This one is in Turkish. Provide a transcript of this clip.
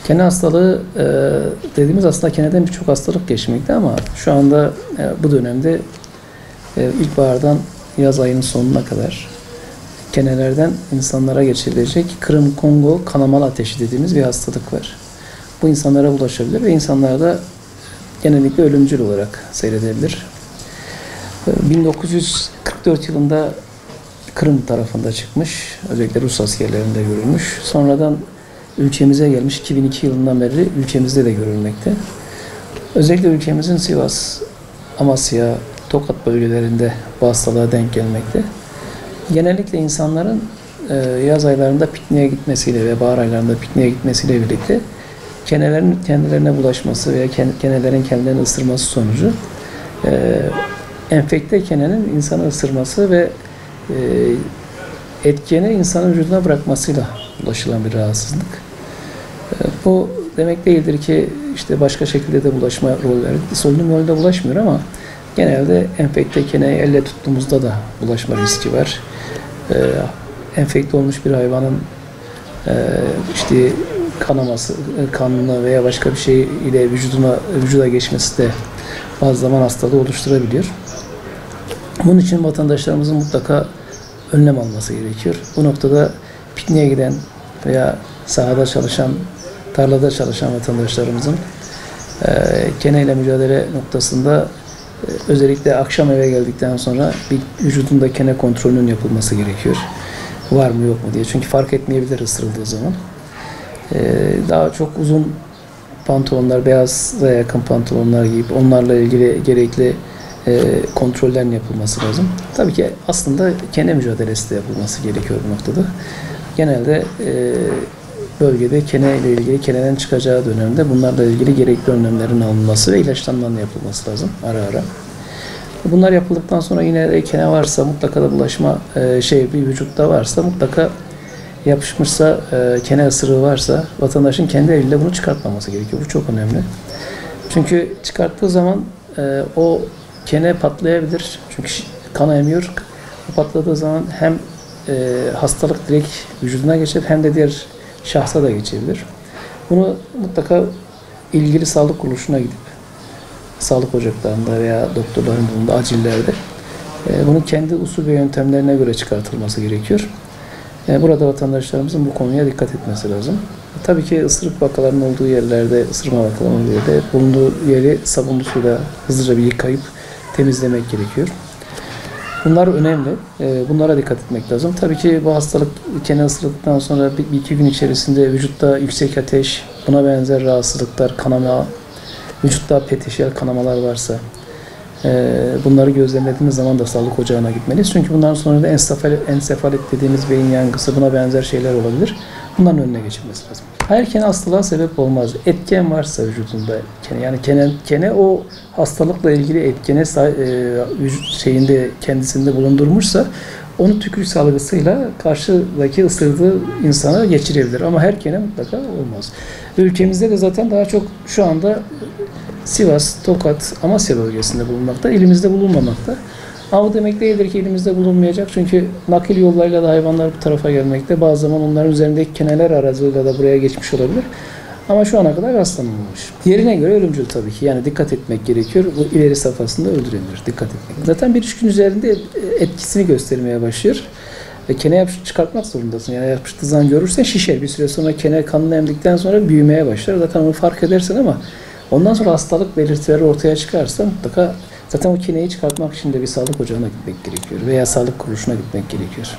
Kene hastalığı dediğimiz aslında keneden birçok hastalık geçmekte ama şu anda bu dönemde ilkbahardan yaz ayının sonuna kadar kenelerden insanlara geçirilecek Kırım-Kongo kanamalı ateşi dediğimiz bir hastalık var. Bu insanlara bulaşabilir ve insanlarda genellikle ölümcül olarak seyredebilir. 1944 yılında Kırım tarafında çıkmış, özellikle Rus askerlerinde görülmüş. Sonradan ülkemize gelmiş, 2002 yılından beri ülkemizde de görülmekte. Özellikle ülkemizin Sivas, Amasya, Tokat bölgelerinde bu hastalığa denk gelmekte. Genellikle insanların yaz aylarında pikniğe gitmesiyle ve bahar aylarında pikniğe gitmesiyle birlikte kenelerin kendilerine bulaşması veya kenelerin kendilerini ısırması sonucu enfekte kenenin insanı ısırması ve etkeni insanın vücuduna bırakmasıyla ulaşılan bir rahatsızlık. Bu demek değildir ki işte başka şekilde de bulaşma rolleri, solunum yoluyla bulaşmıyor ama genelde enfekte keneyi elle tuttuğumuzda da bulaşma riski var. Enfekte olmuş bir hayvanın işte kanaması, kanına veya başka bir şey ile vücuda geçmesi de bazı zaman hastalığı oluşturabiliyor. Bunun için vatandaşlarımızın mutlaka önlem alması gerekiyor. Bu noktada pikniğe giden veya sahada çalışan, tarlada çalışan vatandaşlarımızın keneyle mücadele noktasında özellikle akşam eve geldikten sonra bir vücudunda kene kontrolünün yapılması gerekiyor. Var mı yok mu diye. Çünkü fark etmeyebilir ısırıldığı zaman. Daha çok uzun pantolonlar, beyaza yakın pantolonlar giyip onlarla ilgili gerekli kontrollerin yapılması lazım. Tabii ki aslında kene mücadelesi de yapılması gerekiyor bu noktada. Genelde bölgede kene ile ilgili, keneden çıkacağı dönemde bunlarla ilgili gerekli önlemlerin alınması ve ilaçlanmanın yapılması lazım ara ara. Bunlar yapıldıktan sonra yine de kene varsa mutlaka da bulaşma bir vücutta varsa mutlaka yapışmışsa, kene ısırığı varsa vatandaşın kendi eliyle bunu çıkartmaması gerekiyor. Bu çok önemli. Çünkü çıkarttığı zaman o kene patlayabilir. Çünkü kan emiyor. O patladığı zaman hem hastalık direkt vücuduna geçip hem de diğer şahsa da geçebilir. Bunu mutlaka ilgili sağlık kuruluşuna gidip sağlık ocaklarında veya doktorların bulunduğu acillerde bunun kendi usul ve yöntemlerine göre çıkartılması gerekiyor. Burada vatandaşlarımızın bu konuya dikkat etmesi lazım. Tabii ki ısırık vakalarının olduğu yerlerde, ısırma vakalarının olduğu yerde bulunduğu yeri sabunlu suyla hızlıca bir yıkayıp temizlemek gerekiyor. Bunlar önemli. Bunlara dikkat etmek lazım. Tabii ki bu hastalık kene ısırıldıktan sonra bir iki gün içerisinde vücutta yüksek ateş, buna benzer rahatsızlıklar, kanama, vücutta peteşiyel kanamalar varsa bunları gözlemlediğimiz zaman da sağlık ocağına gitmeliyiz. Çünkü bundan sonra da ensefalit dediğimiz beyin yangısı, buna benzer şeyler olabilir. Bunların önüne geçilmesi lazım. Her kene hastalığa sebep olmaz. Etken varsa vücudunda yani kene o hastalıkla ilgili etkene kendisinde bulundurmuşsa onu tükürük salgısıyla karşıdaki ısırdığı insana geçirebilir. Ama her kene mutlaka olmaz. Ülkemizde de zaten daha çok şu anda Sivas, Tokat, Amasya bölgesinde bulunmakta, elimizde bulunmamakta. Ama bu demek değildir ki elimizde bulunmayacak. Çünkü nakil yollarıyla da hayvanlar bu tarafa gelmekte. Bazı zaman onların üzerindeki keneler aracılığıyla da buraya geçmiş olabilir. Ama şu ana kadar rastlanmamış. Yerine göre ölümcül tabii ki. Yani dikkat etmek gerekiyor. Bu ileri safhasında öldürebilir. Dikkat etmek. Zaten bir üç gün üzerinde etkisini göstermeye başlıyor. Ve kene çıkartmak zorundasın. Yani yapıştığı zaman görürsen şişer. Bir süre sonra kene kanını emdikten sonra büyümeye başlar. Zaten onu fark edersin ama ondan sonra hastalık belirtileri ortaya çıkarsa mutlaka zaten o keneyi çıkartmak için de bir sağlık ocağına gitmek gerekiyor veya sağlık kuruluşuna gitmek gerekiyor.